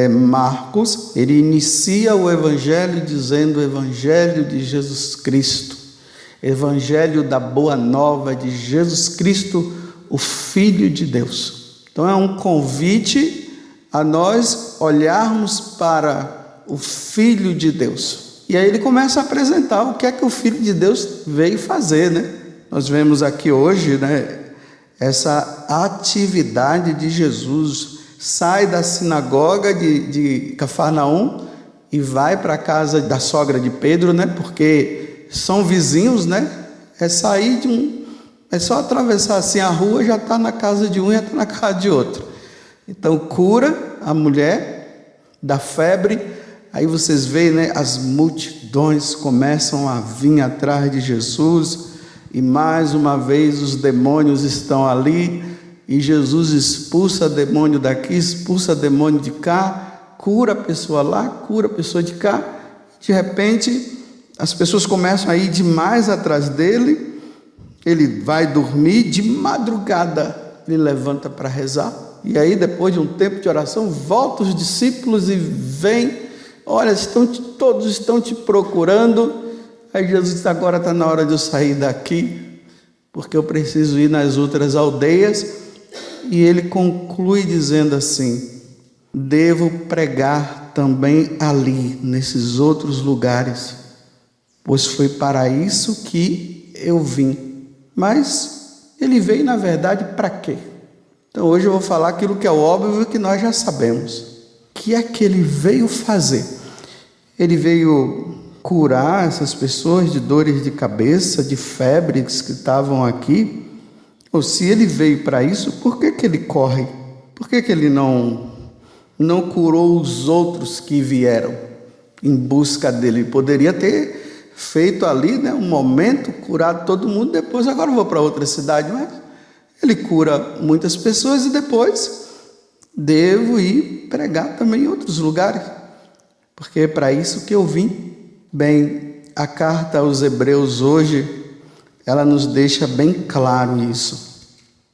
Marcos, ele inicia o evangelho dizendo o evangelho de Jesus Cristo, evangelho da boa nova de Jesus Cristo, o Filho de Deus. Então é um convite a nós olharmos para o Filho de Deus. E aí ele começa a apresentar o que é que o Filho de Deus veio fazer, né? Nós vemos aqui hoje, né, essa atividade de Jesus. Sai da sinagoga de Cafarnaum e vai para a casa da sogra de Pedro, né? Porque são vizinhos, né? É só atravessar assim a rua, já está na casa de um e já está na casa de outro. Então cura a mulher da febre. Aí vocês veem, né? As multidões começam a vir atrás de Jesus e mais uma vez os demônios estão ali. E Jesus expulsa demônio daqui, expulsa demônio de cá, cura a pessoa lá, cura a pessoa de cá. De repente, as pessoas começam a ir demais atrás dele. Ele vai dormir, de madrugada ele levanta para rezar. E aí, depois de um tempo de oração, volta os discípulos e vem. Olha, todos estão te procurando. Aí Jesus diz, agora está na hora de eu sair daqui, porque eu preciso ir nas outras aldeias. E ele conclui dizendo assim, devo pregar também ali, nesses outros lugares, pois foi para isso que eu vim. Mas ele veio, na verdade, para quê? Então hoje eu vou falar aquilo que é óbvio que nós já sabemos. O que é que ele veio fazer? Ele veio curar essas pessoas de dores de cabeça, de febres que estavam aqui. Ou se ele veio para isso, por que ele corre? Por que ele não curou os outros que vieram em busca dele? Ele poderia ter feito ali, né, um momento, curado todo mundo, depois agora eu vou para outra cidade, mas ele cura muitas pessoas e depois devo ir pregar também em outros lugares, porque é para isso que eu vim. Bem, a carta aos Hebreus hoje, ela nos deixa bem claro isso.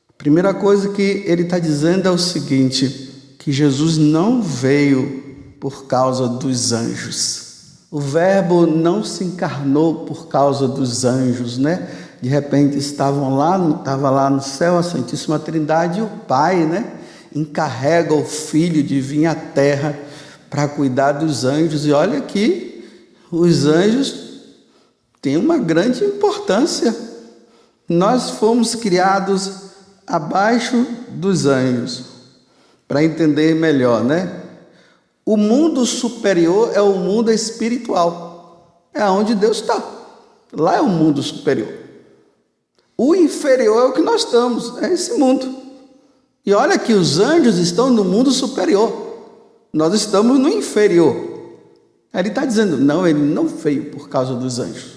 A primeira coisa que ele está dizendo é o seguinte, que Jesus não veio por causa dos anjos. O verbo não se encarnou por causa dos anjos, né? De repente estava lá no céu a Santíssima Trindade e o Pai, né, encarrega o Filho de vir à terra para cuidar dos anjos. E olha que os anjos têm uma grande importância. Nós fomos criados abaixo dos anjos, para entender melhor, né? O mundo superior é o mundo espiritual, é onde Deus está, lá é o mundo superior. O inferior é o que nós estamos, é esse mundo. E olha que os anjos estão no mundo superior, nós estamos no inferior. Aí ele está dizendo, não, ele não veio por causa dos anjos.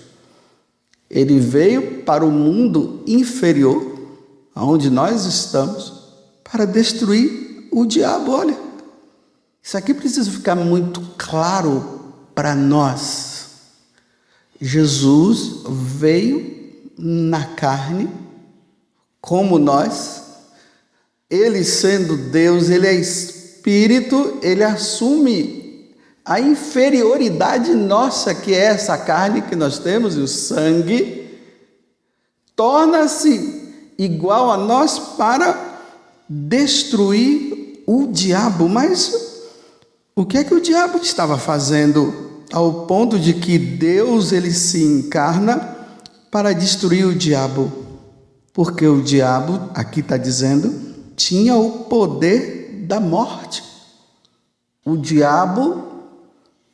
Ele veio para o mundo inferior, onde nós estamos, para destruir o diabo. Olha, isso aqui precisa ficar muito claro para nós. Jesus veio na carne, como nós. Ele sendo Deus, ele é Espírito, ele assume a inferioridade nossa, que é essa carne que nós temos, e o sangue, torna-se igual a nós para destruir o diabo. Mas o que é que o diabo estava fazendo ao ponto de que Deus ele se encarna para destruir o diabo? Porque o diabo, aqui está dizendo, tinha o poder da morte. O diabo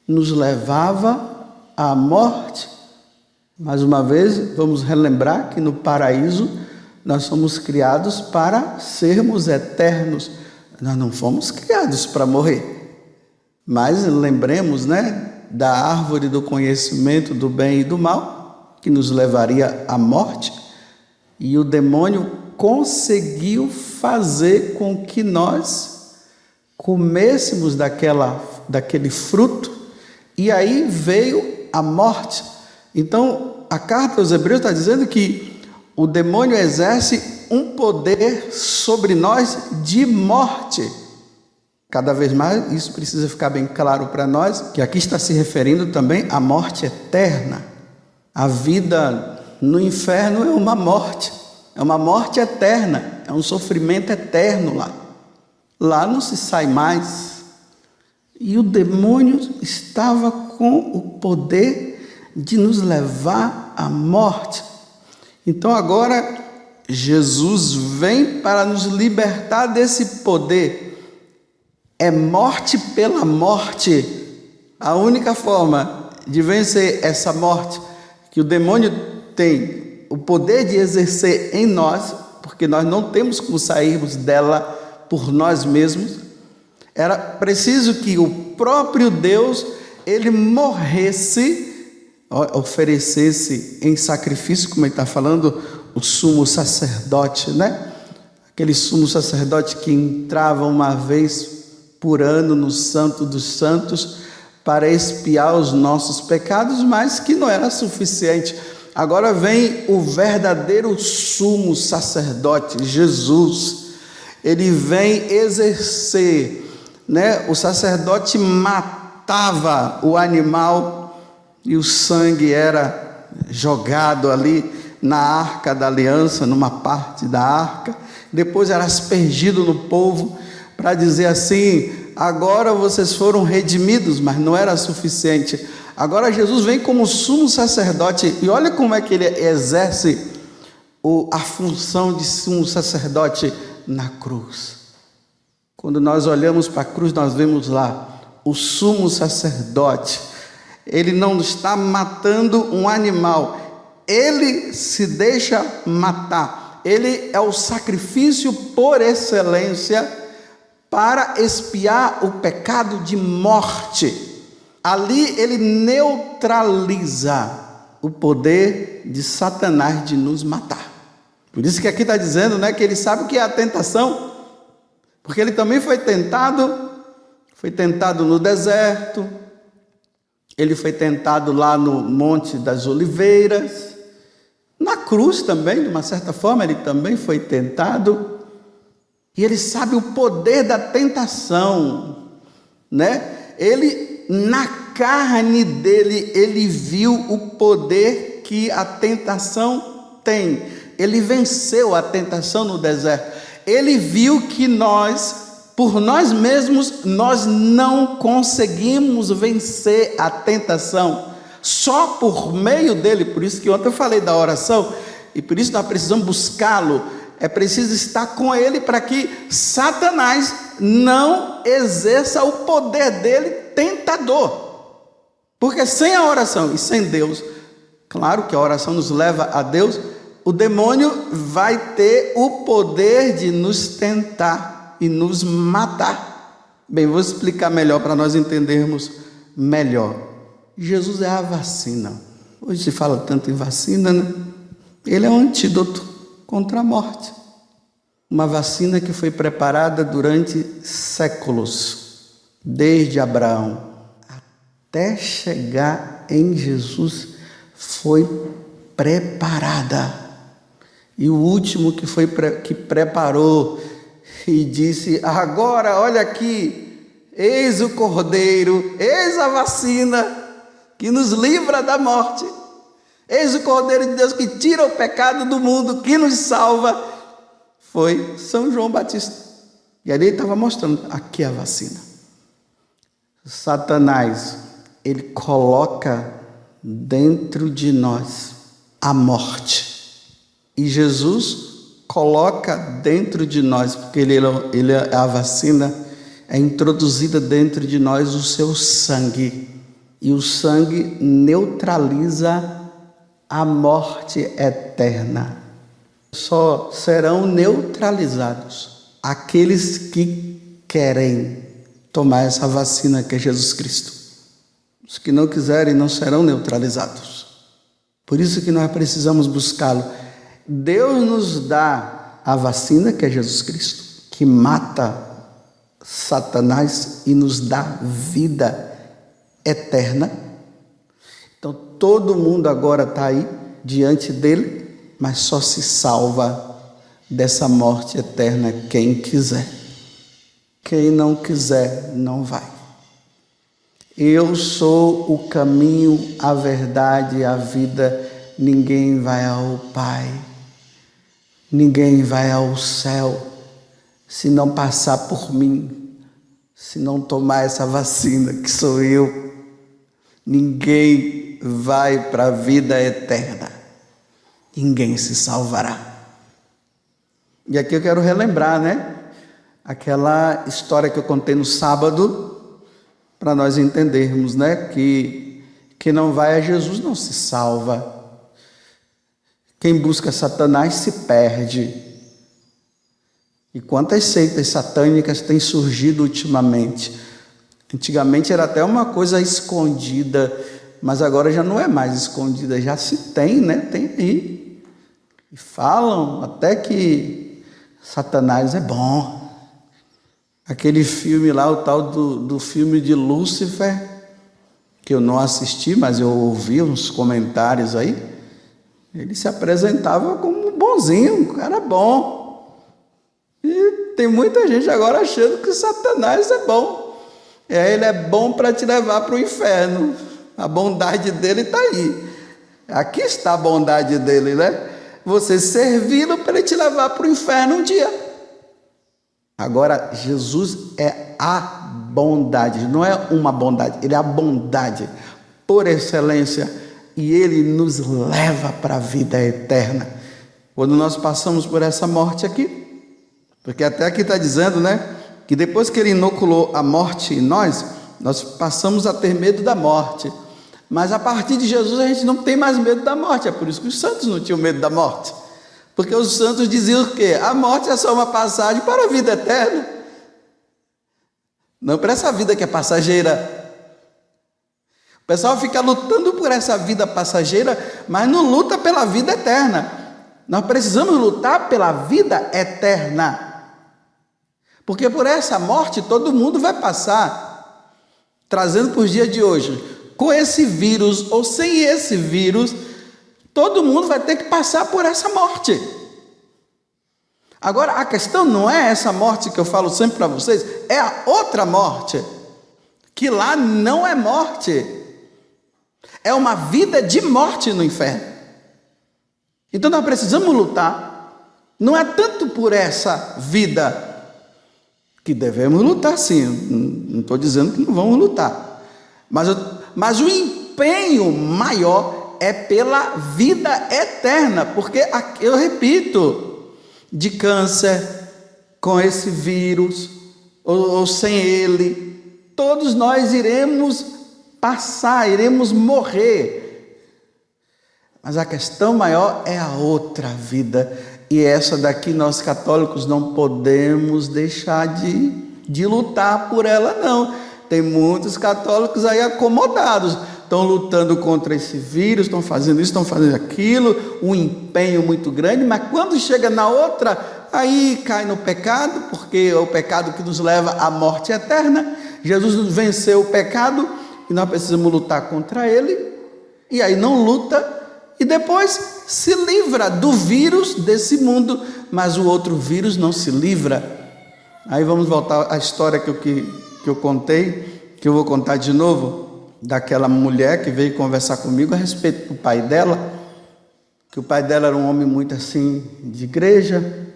nos levava à morte. Mais uma vez, vamos relembrar que no paraíso nós somos criados para sermos eternos. Nós não fomos criados para morrer. Mas lembremos, né, da árvore do conhecimento do bem e do mal, que nos levaria à morte. E o demônio conseguiu fazer com que nós comêssemos daquele fruto, e aí veio a morte. Então, a carta aos Hebreus está dizendo que o demônio exerce um poder sobre nós de morte. Cada vez mais isso precisa ficar bem claro para nós, que aqui está se referindo também à morte eterna. A vida no inferno é uma morte eterna, é um sofrimento eterno lá. Lá não se sai mais. E o demônio estava com o poder de nos levar à morte. Então agora Jesus vem para nos libertar desse poder. É morte pela morte. A única forma de vencer essa morte que o demônio tem o poder de exercer em nós, porque nós não temos como sairmos dela por nós mesmos, era preciso que o próprio Deus, ele morresse, oferecesse em sacrifício, como ele está falando, o sumo sacerdote, né? Aquele sumo sacerdote que entrava uma vez por ano no Santo dos Santos para expiar os nossos pecados, mas que não era suficiente. Agora vem o verdadeiro sumo sacerdote, Jesus. Ele vem exercer, né? O sacerdote matava o animal e o sangue era jogado ali na arca da aliança, numa parte da arca. Depois era aspergido no povo para dizer assim: agora vocês foram redimidos, mas não era suficiente. Agora Jesus vem como sumo sacerdote, e olha como é que ele exerce a função de sumo sacerdote na cruz. Quando nós olhamos para a cruz, nós vemos lá o sumo sacerdote. Ele não está matando um animal, ele se deixa matar. Ele é o sacrifício por excelência para expiar o pecado de morte. Ali ele neutraliza o poder de Satanás de nos matar. Por isso que aqui está dizendo, né, que ele sabe o que é a tentação, porque ele também foi tentado no deserto, ele foi tentado lá no Monte das Oliveiras, na cruz também, de uma certa forma, ele também foi tentado. E ele sabe o poder da tentação, né? Ele, na carne dele, ele viu o poder que a tentação tem. Ele venceu a tentação no deserto. Ele viu que nós, por nós mesmos, nós não conseguimos vencer a tentação. Só por meio dele. Por isso que ontem eu falei da oração, e por isso nós precisamos buscá-lo. É preciso estar com ele para que Satanás não exerça o poder dele tentador. Porque sem a oração e sem Deus, claro que a oração nos leva a Deus, o demônio vai ter o poder de nos tentar e nos matar. Bem, vou explicar melhor para nós entendermos melhor. Jesus é a vacina. Hoje se fala tanto em vacina, né? Ele é um antídoto contra a morte. Uma vacina que foi preparada durante séculos, desde Abraão até chegar em Jesus, foi preparada. E o último que preparou e disse: agora olha aqui, eis o Cordeiro, eis a vacina que nos livra da morte. Eis o Cordeiro de Deus que tira o pecado do mundo, que nos salva. Foi São João Batista. E ali ele estava mostrando, aqui é a vacina. Satanás, ele coloca dentro de nós a morte. E Jesus coloca dentro de nós, porque ele é a vacina, é introduzida dentro de nós o seu sangue. E o sangue neutraliza a morte eterna. Só serão neutralizados aqueles que querem tomar essa vacina que é Jesus Cristo. Os que não quiserem não serão neutralizados. Por isso que nós precisamos buscá-lo. Deus nos dá a vacina que é Jesus Cristo, que mata Satanás e nos dá vida eterna. Então todo mundo agora está aí diante dele, mas só se salva dessa morte eterna quem quiser. Quem não quiser, não vai. Eu sou o caminho, a verdade e a vida. Ninguém vai ao Pai, ninguém vai ao céu, se não passar por mim, se não tomar essa vacina que sou eu. Ninguém vai para a vida eterna. Ninguém se salvará. E aqui eu quero relembrar, né? Aquela história que eu contei no sábado, para nós entendermos, né? Que quem não vai a Jesus não se salva. Quem busca Satanás se perde. E quantas seitas satânicas têm surgido ultimamente? Antigamente era até uma coisa escondida, mas agora já não é mais escondida, já se tem, né? Tem aí. E falam até que Satanás é bom. Aquele filme lá, o tal do filme de Lúcifer, que eu não assisti, mas eu ouvi uns comentários aí. Ele se apresentava como um bonzinho, um cara bom. E tem muita gente agora achando que Satanás é bom. Ele é bom para te levar para o inferno. A bondade dele está aí. Aqui está a bondade dele, né? Você servi-lo para ele te levar para o inferno um dia. Agora, Jesus é a bondade, não é uma bondade, ele é a bondade por excelência. E ele nos leva para a vida eterna. Quando nós passamos por essa morte aqui, porque até aqui está dizendo, né, que depois que ele inoculou a morte em nós passamos a ter medo da morte. Mas a partir de Jesus a gente não tem mais medo da morte. É por isso que os santos não tinham medo da morte. Porque os santos diziam o quê? A morte é só uma passagem para a vida eterna. Não para essa vida que é passageira. O pessoal fica lutando por essa vida passageira, mas não luta pela vida eterna. Nós precisamos lutar pela vida eterna. Porque por essa morte todo mundo vai passar. Trazendo para os dias de hoje, com esse vírus ou sem esse vírus, todo mundo vai ter que passar por essa morte. Agora, a questão não é essa morte que eu falo sempre para vocês, é a outra morte, que lá não é morte. É uma vida de morte no inferno. Então nós precisamos lutar. Não é tanto por essa vida, que devemos lutar sim. Não estou dizendo que não vamos lutar. Mas o empenho maior é pela vida eterna. Porque, eu repito, de câncer, com esse vírus, ou sem ele, todos nós iremos passar, iremos morrer. Mas a questão maior é a outra vida. E essa daqui nós católicos não podemos deixar de lutar por ela, não. Tem muitos católicos aí acomodados. Estão lutando contra esse vírus, estão fazendo isso, estão fazendo aquilo. Um empenho muito grande. Mas quando chega na outra, aí cai no pecado. Porque é o pecado que nos leva à morte eterna. Jesus venceu o pecado. E nós precisamos lutar contra ele, e aí não luta, e depois se livra do vírus desse mundo, mas o outro vírus não se livra. Aí vamos voltar à história que eu contei, que eu vou contar de novo, daquela mulher que veio conversar comigo a respeito do pai dela, que o pai dela era um homem muito assim, de igreja,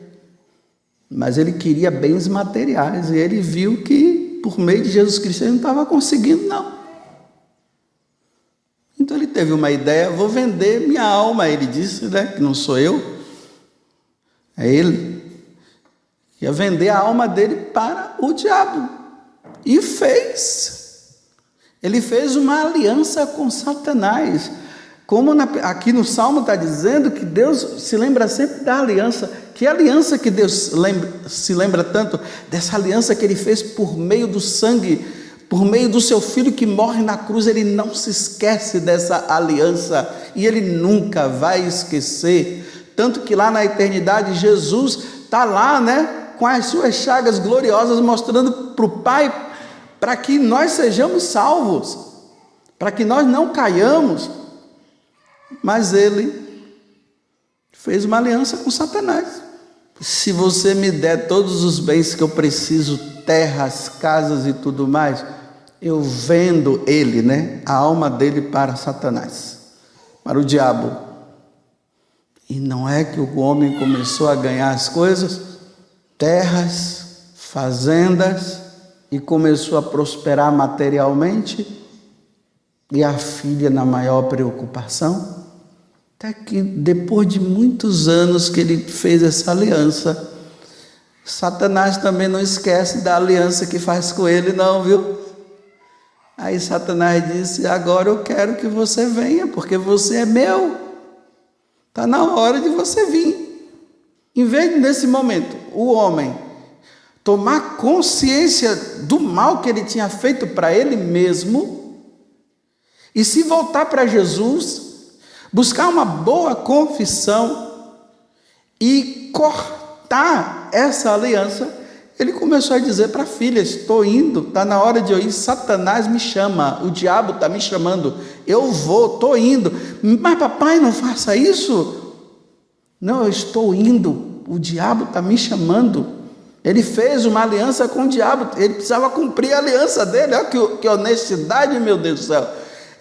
mas ele queria bens materiais, e ele viu que por meio de Jesus Cristo ele não estava conseguindo não. Então ele teve uma ideia, vou vender minha alma, ele disse, né, que não sou eu, é ele, ia vender a alma dele para o diabo, e fez, ele fez uma aliança com Satanás, como aqui no Salmo está dizendo que Deus se lembra sempre da aliança, que aliança que Deus se lembra tanto, dessa aliança que ele fez por meio do sangue, por meio do seu filho que morre na cruz. Ele não se esquece dessa aliança, e ele nunca vai esquecer, tanto que lá na eternidade Jesus está lá, né, com as suas chagas gloriosas, mostrando para o Pai, para que nós sejamos salvos, para que nós não caiamos, mas ele fez uma aliança com Satanás. Se você me der todos os bens que eu preciso, terras, casas e tudo mais, eu vendo ele, né, a alma dele para Satanás, para o diabo. E não é que o homem começou a ganhar as coisas, terras, fazendas, e começou a prosperar materialmente, e a filha na maior preocupação, até que depois de muitos anos que ele fez essa aliança, Satanás também não esquece da aliança que faz com ele não, viu? Aí Satanás disse, agora eu quero que você venha, porque você é meu, está na hora de você vir. Em vez de nesse momento, o homem tomar consciência do mal que ele tinha feito para ele mesmo, e se voltar para Jesus, buscar uma boa confissão e cortar essa aliança, ele começou a dizer para a filha, estou indo, está na hora de eu ir, Satanás me chama, o diabo está me chamando, eu vou, estou indo, mas papai não faça isso, não, eu estou indo, o diabo está me chamando, ele fez uma aliança com o diabo, ele precisava cumprir a aliança dele, olha que honestidade, meu Deus do céu,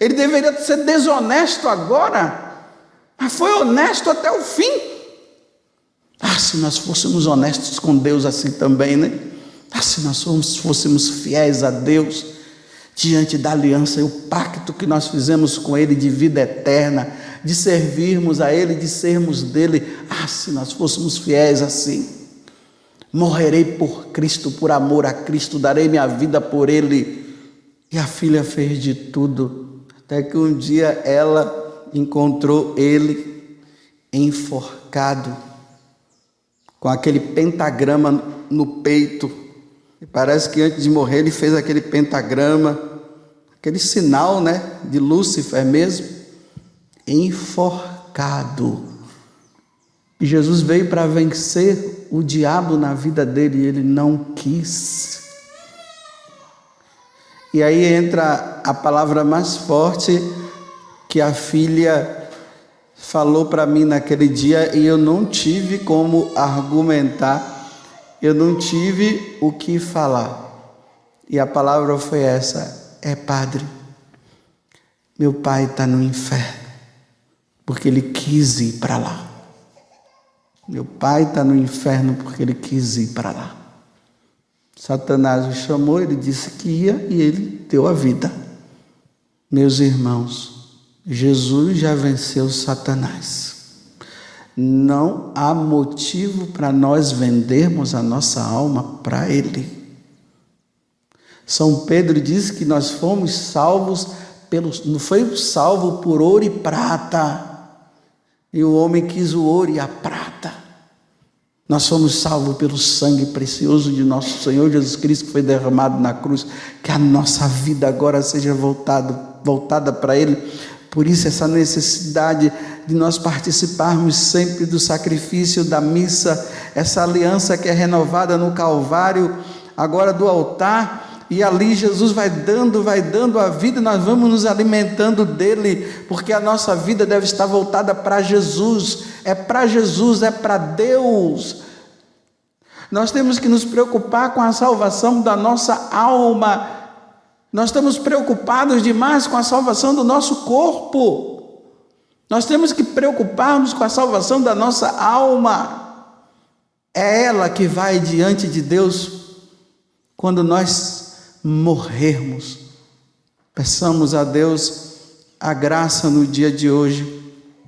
ele deveria ser desonesto agora, mas foi honesto até o fim. Se nós fôssemos honestos com Deus assim também, né? Se nós fôssemos fiéis a Deus, diante da aliança e o pacto que nós fizemos com Ele de vida eterna, de servirmos a Ele, de sermos dEle, se nós fôssemos fiéis assim, morrerei por Cristo, por amor a Cristo, darei minha vida por Ele. E a filha fez de tudo, até que um dia ela encontrou ele enforcado, com aquele pentagrama no peito, e parece que antes de morrer ele fez aquele pentagrama, aquele sinal, né, de Lúcifer mesmo, enforcado. E Jesus veio para vencer o diabo na vida dele, e ele não quis. E aí entra a palavra mais forte que a filha falou para mim naquele dia, e eu não tive como argumentar, eu não tive o que falar. E a palavra foi essa: padre, meu pai está no inferno, porque ele quis ir para lá. Meu pai está no inferno porque ele quis ir para lá. Satanás o chamou, ele disse que ia e ele deu a vida. Meus irmãos, Jesus já venceu Satanás. Não há motivo para nós vendermos a nossa alma para ele. São Pedro diz que nós fomos salvos não foi salvo por ouro e prata. E o homem quis o ouro e a prata. Nós fomos salvos pelo sangue precioso de nosso Senhor Jesus Cristo, que foi derramado na cruz. Que a nossa vida agora seja voltada para Ele. Por isso essa necessidade de nós participarmos sempre do sacrifício da missa, essa aliança que é renovada no Calvário, agora do altar, e ali Jesus vai dando a vida, e nós vamos nos alimentando dele, porque a nossa vida deve estar voltada para Jesus, é para Deus. Nós temos que nos preocupar com a salvação da nossa alma. Nós estamos preocupados demais com a salvação do nosso corpo. Nós temos que preocupar-nos com a salvação da nossa alma. É ela que vai diante de Deus quando nós morrermos. Peçamos a Deus a graça no dia de hoje.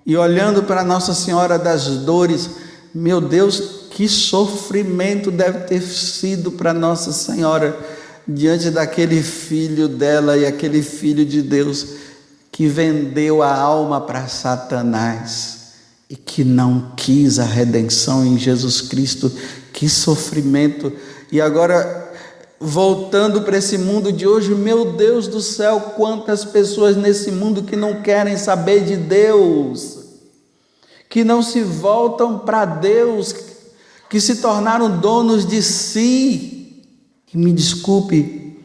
E olhando para Nossa Senhora das Dores, meu Deus, que sofrimento deve ter sido para Nossa Senhora diante daquele filho dela e aquele filho de Deus que vendeu a alma para Satanás e que não quis a redenção em Jesus Cristo. Que sofrimento! E agora, voltando para esse mundo de hoje, meu Deus do céu, quantas pessoas nesse mundo que não querem saber de Deus, que não se voltam para Deus, que se tornaram donos de si. E me desculpe,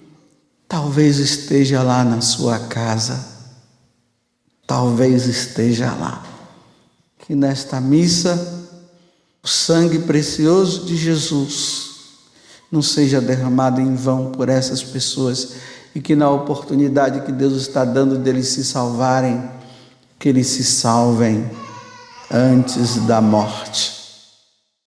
talvez esteja lá na sua casa, talvez esteja lá, que nesta missa, o sangue precioso de Jesus, não seja derramado em vão por essas pessoas e que na oportunidade que Deus está dando deles se salvarem, que eles se salvem antes da morte.